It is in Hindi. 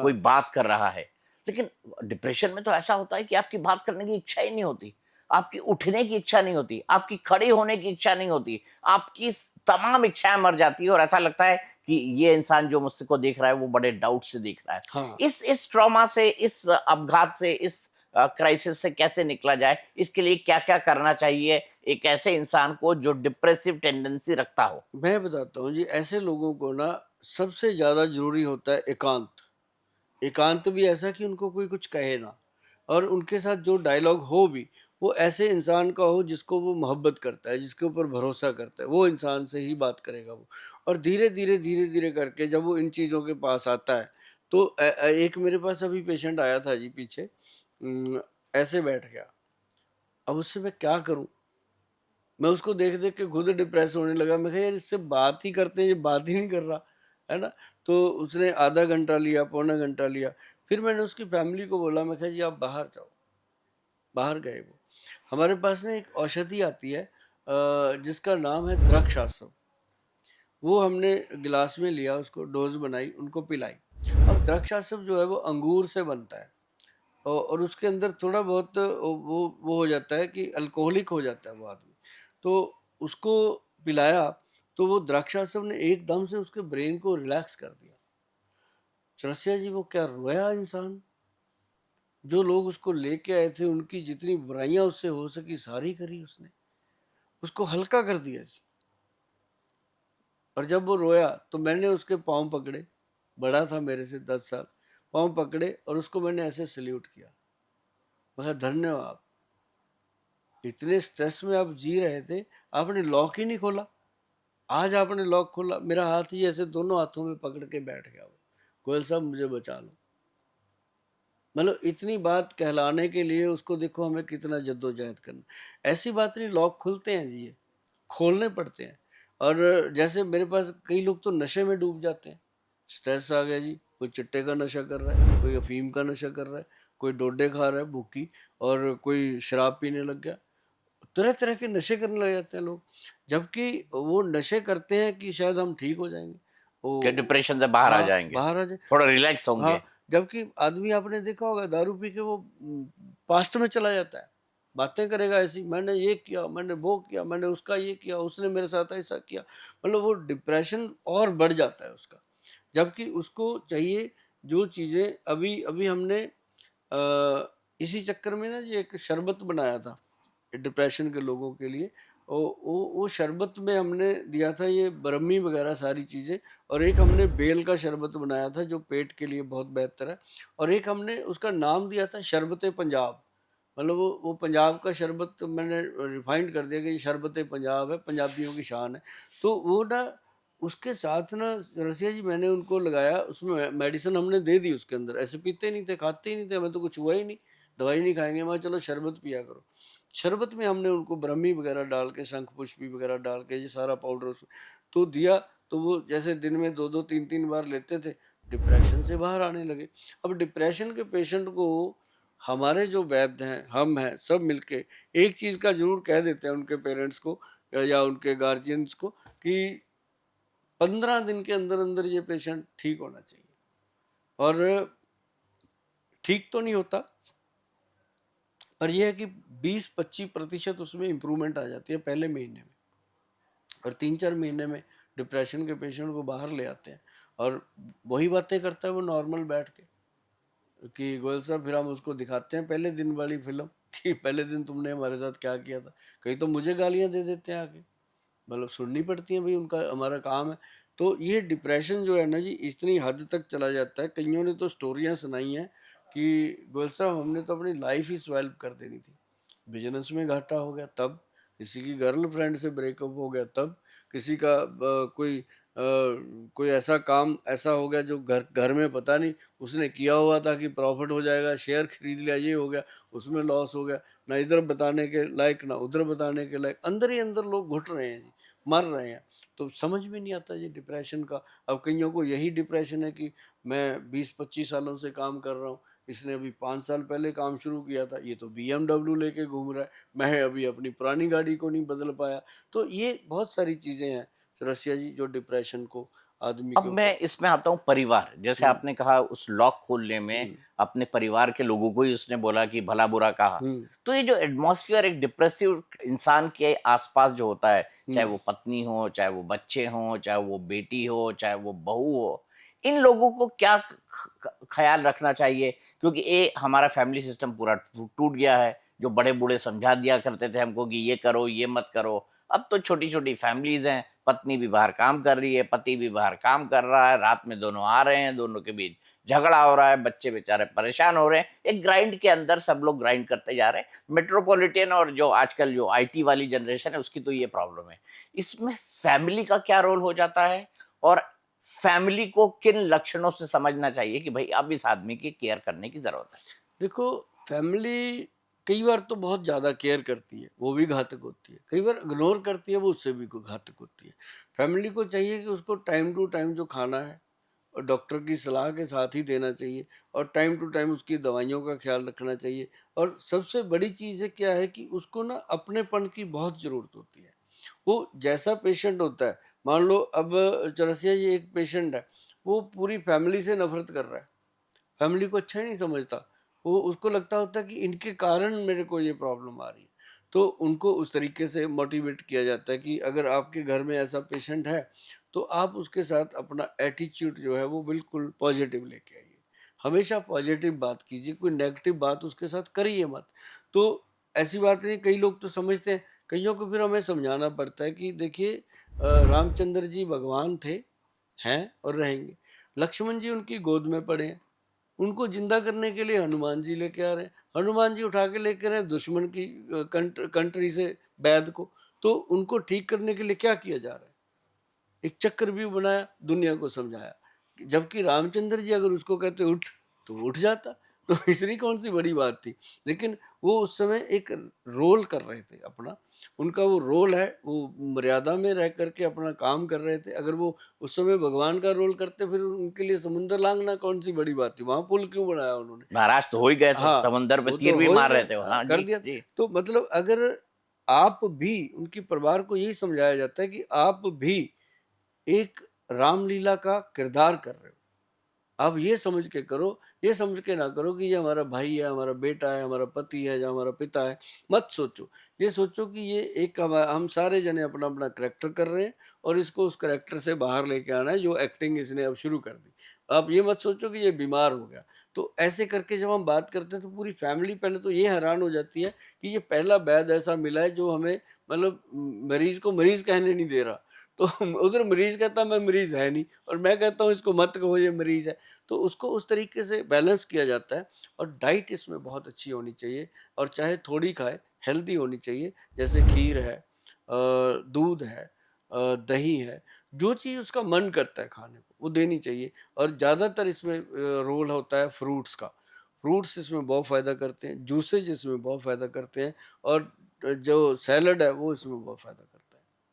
कोई हाँ, बात कर रहा है। लेकिन डिप्रेशन में तो ऐसा होता है कि आपकी बात करने की इच्छा ही नहीं होती, आपकी उठने की इच्छा नहीं होती, आपकी खड़े होने की इच्छा नहीं होती, आपकी तमाम इच्छाएं मर जाती है और ऐसा लगता है कि ये इंसान जो मुझसे को देख रहा है वो बड़े डाउट से देख रहा है। हाँ। इस ट्रॉमा से, इस अपघात से, इस क्राइसिस से कैसे निकला जाए, इसके लिए क्या क्या करना चाहिए एक ऐसे इंसान को जो डिप्रेसिव टेंडेंसी रखता हो? मैं बताता हूँ जी, ऐसे लोगों को ना सबसे ज़्यादा ज़रूरी होता है एकांत। एकांत भी ऐसा कि उनको कोई कुछ कहे ना, और उनके साथ जो डायलॉग हो भी, वो ऐसे इंसान का हो जिसको वो मोहब्बत करता है, जिसके ऊपर भरोसा करता है, वो इंसान से ही बात करेगा वो। और धीरे-धीरे करके जब वो इन चीज़ों के पास आता है, तो एक मेरे पास अभी पेशेंट आया था जी पीछे, ऐसे बैठ गया। अब उससे मैं क्या करूँ? मैं उसको देख-देख के खुद डिप्रेस होने लगा। मैं कहा यार इससे बात ही करते हैं, ये बात ही नहीं कर रहा, है ना? तो उसने आधा घंटा लिया, पौना घंटा लिया। फिर मैंने उसकी फैमिली को बोला, मैं कहा जी आप बाहर जाओ। बाहर गए वो। हमारे पास ना एक औषधि आती है जिसका नाम है द्राक्षाशव। वो हमने गिलास में लिया, उसको डोज़ बनाई, उनको पिलाई। अब द्राक्षाशव जो है वो अंगूर से बनता है। और उसके अंदर थोड़ा बहुत वो हो जाता है कि अल्कोहलिक हो जाता है वो आदमी। तो उसको पिलाया, तो वो द्राक्षाशव ने एकदम से उसके ब्रेन को रिलैक्स कर दिया। चरसिया जी वो क्या रोया इंसान! जो लोग उसको लेके आए थे, उनकी जितनी बुराइयाँ उससे हो सकी सारी करी उसने। उसको हल्का कर दिया जी। और जब वो रोया तो मैंने उसके पाँव पकड़े, बड़ा था मेरे से 10 साल, पाँव पकड़े और उसको मैंने ऐसे सैल्यूट किया। मैं कहा धन्यवाद। इतने स्ट्रेस में आप जी रहे थे, आपने लॉक ही नहीं खोला। आज आपने लॉक खोला, मेरा हाथ ही ऐसे दोनों हाथों में पकड़ के बैठ गया वो। गोयल साहब मुझे बचा लो। मतलब इतनी बात कहलाने के लिए उसको देखो हमें कितना जद्दोजहद करना। ऐसी बात नहीं, लॉक खुलते हैं जी ये, खोलने पड़ते हैं। और जैसे मेरे पास कई लोग तो नशे में डूब जाते हैं। स्ट्रेस आ गया जी, कोई चिट्टे का नशा कर रहा है, कोई अफ़ीम का नशा कर रहा है, कोई डोडे खा रहा है भूकी, और कोई शराब पीने लग गया। तरह-तरह के नशे करने लग जाते हैं लोग, जबकि वो नशे करते हैं कि शायद हम ठीक हो जाएँगे। कि वो डिप्रेशन से बाहर आ हाँ, जाएँगे, बाहर आ जाए। थोड़ा रिलैक्स होंगे। हाँ, जबकि आदमी आपने देखा होगा दारू पी के वो पास्ट में चला जाता है। बातें करेगा ऐसी, मैंने ये किया, मैंने वो किया, मैंने उसका ये किया, उसने मेरे साथ ऐसा किया। मतलब वो डिप्रेशन और बढ़ जाता है उसका। जबकि उसको चाहिए जो चीज़ें अभी अभी हमने इसी चक्कर में ना जी एक शरबत बनाया था डिप्रेशन के लोगों के लिए। वो शरबत में हमने दिया था ये ब्रह्मी वगैरह सारी चीज़ें, और एक हमने बेल का शरबत बनाया था जो पेट के लिए बहुत बेहतर है, और एक हमने उसका नाम दिया था शरबत पंजाब। मतलब वो पंजाब का शरबत तो मैंने रिफाइंड कर दिया कि ये शरबत पंजाब है, पंजाबियों की शान है। तो वो ना उसके साथ ना रसिया जी मैंने उनको लगाया, उसमें मेडिसिन हमने दे दी उसके अंदर। ऐसे पीते नहीं थे, खाते ही नहीं थे, हमें तो कुछ हुआ ही नहीं, दवाई नहीं खाएँगे। मैं चलो शरबत पिया करो। शरबत में हमने उनको ब्रह्मी वगैरह डाल के, शंख पुष्पी वगैरह डाल के ये सारा पाउडर उसमें तो दिया, तो वो जैसे दिन में 2-2 3-3 बार लेते थे, डिप्रेशन से बाहर आने लगे। अब डिप्रेशन के पेशेंट को हमारे जो वैद्य हैं, हम हैं, सब मिलके एक चीज़ का ज़रूर कह देते हैं उनके पेरेंट्स को या उनके गार्जियंस को कि 15 दिन के अंदर-अंदर ये पेशेंट ठीक होना चाहिए। और ठीक तो नहीं होता, पर ये है कि 20-25% उसमें इम्प्रूवमेंट आ जाती है पहले महीने में। और 3-4 महीने में डिप्रेशन के पेशेंट को बाहर ले आते हैं, और वही बातें करता है वो नॉर्मल बैठ के कि गोयल साहब फिर हम उसको दिखाते हैं पहले दिन वाली फ़िल्म कि पहले दिन तुमने हमारे साथ क्या किया था। कई तो मुझे गालियाँ दे देते हैं आके, मतलब सुननी पड़ती है भाई, उनका हमारा काम है। तो ये डिप्रेशन जो है ना जी इतनी हद तक चला जाता है, कइयों ने तो स्टोरियाँ सुनाई हैं कि गोयल साहब हमने तो अपनी लाइफ़ ही स्वैल्प कर देनी थी। बिज़नेस में घाटा हो गया तब, किसी की गर्लफ्रेंड से ब्रेकअप हो गया तब, किसी का कोई ऐसा काम ऐसा हो गया जो घर घर में पता नहीं उसने किया हुआ था कि प्रॉफ़िट हो जाएगा, शेयर खरीद लिया, ये हो गया, उसमें लॉस हो गया। ना इधर बताने के लायक, ना उधर बताने के लायक, अंदर ही अंदर लोग घुट रहे हैं जी, मर रहे हैं। तो समझ में नहीं आता ये डिप्रेशन का। अब कइयों को यही डिप्रेशन है कि मैं 20-25 सालों से काम कर रहा हूँ, इसने अभी 5 साल पहले काम शुरू किया था, ये तो बीएमडब्ल्यू लेके घूम रहा है, मैं अभी अपनी पुरानी गाड़ी को नहीं बदल पाया। तो ये बहुत सारी चीज़ें हैं रसिया जी जो डिप्रेशन को आदमी अब के मैं ऊपर। इसमें आता हूँ परिवार, जैसे हम्म, आपने कहा उस लॉक खोलने में हम्म, अपने परिवार के लोगों को ही उसने बोला कि भला बुरा कहा। हम्म, तो ये जो एटमॉस्फेयर एक डिप्रेसिव इंसान के आसपास जो होता है, चाहे हम्म, वो पत्नी हो, चाहे वो बच्चे हों, चाहे वो बेटी हो, चाहे वो बहू हो, इन लोगों को क्या ख्याल रखना चाहिए? क्योंकि ये हमारा फैमिली सिस्टम पूरा टूट गया है। जो बड़े बूढ़े समझा दिया करते थे हमको कि ये करो, ये मत करो, अब तो छोटी छोटी फैमिलीज हैं, पत्नी भी बाहर काम कर रही है, पति भी बाहर काम कर रहा है, रात में दोनों आ रहे हैं, दोनों के बीच झगड़ा हो रहा है, बच्चे बेचारे परेशान हो रहे हैं। एक ग्राइंड के अंदर सब लोग ग्राइंड करते जा रहे हैं। मेट्रोपॉलिटन और जो आजकल जो आईटी वाली जनरेशन है उसकी तो ये प्रॉब्लम है। इसमें फैमिली का क्या रोल हो जाता है, और फैमिली को किन लक्षणों से समझना चाहिए कि भाई अब इस आदमी की केयर करने की जरूरत है? देखो, फैमिली कई बार तो बहुत ज़्यादा केयर करती है, वो भी घातक होती है। कई बार इग्नोर करती है, वो उससे भी घातक होती है। फैमिली को चाहिए कि उसको टाइम टू टाइम जो खाना है और डॉक्टर की सलाह के साथ ही देना चाहिए, और टाइम टू टाइम उसकी दवाइयों का ख्याल रखना चाहिए। और सबसे बड़ी चीज़ है क्या है कि उसको ना अपनेपन की बहुत ज़रूरत होती है। वो जैसा पेशेंट होता है, मान लो अब चरसिया जी एक पेशेंट है, वो पूरी फैमिली से नफ़रत कर रहा है। फैमिली को अच्छा ही नहीं समझता। वो उसको लगता होता है कि इनके कारण मेरे को ये प्रॉब्लम आ रही है। तो उनको उस तरीके से मोटिवेट किया जाता है कि अगर आपके घर में ऐसा पेशेंट है, तो आप उसके साथ अपना एटीट्यूड जो है वो बिल्कुल पॉजिटिव लेके आइए। हमेशा पॉजिटिव बात कीजिए, कोई नेगेटिव बात उसके साथ करिए मत। तो ऐसी बात नहीं, कई लोग तो समझते हैं, कइयों को फिर हमें समझाना पड़ता है कि देखिए रामचंद्र जी भगवान थे, हैं और रहेंगे। लक्ष्मण जी उनकी गोद में पड़े हैं। उनको जिंदा करने के लिए हनुमान जी लेके आ रहे हैं। हनुमान जी उठा के लेके रहे हैं दुश्मन की कंट्री से बैद को। तो उनको ठीक करने के लिए क्या किया जा रहा है? एक चक्रव्यूह बनाया, दुनिया को समझाया। जबकि रामचंद्र जी अगर उसको कहते उठ, तो वो उठ जाता। तो इसलिए कौन सी बड़ी बात थी। लेकिन वो उस समय एक रोल कर रहे थे अपना। उनका वो रोल है, वो मर्यादा में रह करके अपना काम कर रहे थे। अगर वो उस समय भगवान का रोल करते, फिर उनके लिए समुद्र लांघना कौन सी बड़ी बात थी, वहां पुल क्यों बनाया उन्होंने। महाराज तो हो ही गए थे, हाँ, समंदर पे वो तीर तो भी हो ही मार रहे गए, थे वो। हाँ, हाँ कर जी दिया। जी। तो मतलब अगर आप भी, उनके परिवार को यही समझाया जाता है कि आप भी एक रामलीला का किरदार कर रहे हो। आप ये समझ के करो, ये समझ के ना करो कि ये हमारा भाई है, हमारा बेटा है, हमारा पति है या हमारा पिता है। मत सोचो। ये सोचो कि ये एक हम सारे जने अपना अपना करेक्टर कर रहे हैं, और इसको उस करेक्टर से बाहर लेके आना है जो एक्टिंग इसने अब शुरू कर दी। आप ये मत सोचो कि ये बीमार हो गया। तो ऐसे करके जब हम बात करते हैं, तो पूरी फैमिली पहले तो ये हैरान हो जाती है कि ये पहला वैद्य ऐसा मिला है जो हमें मतलब मरीज को मरीज कहने नहीं दे रहा। तो उधर मरीज कहता मैं मरीज है नहीं, और मैं कहता हूँ इसको मत कहो ये मरीज है। तो उसको उस तरीके से बैलेंस किया जाता है। और डाइट इसमें बहुत अच्छी होनी चाहिए, और चाहे थोड़ी खाए, हेल्दी होनी चाहिए। जैसे खीर है, दूध है, दही है, जो चीज़ उसका मन करता है खाने को वो देनी चाहिए। और ज़्यादातर इसमें रोल होता है फ्रूट्स का। फ्रूट्स इसमें बहुत फ़ायदा करते हैं, जूसेज इसमें बहुत फ़ायदा करते हैं, और जो सैलड है वो इसमें बहुत फ़ायदा करते हैं।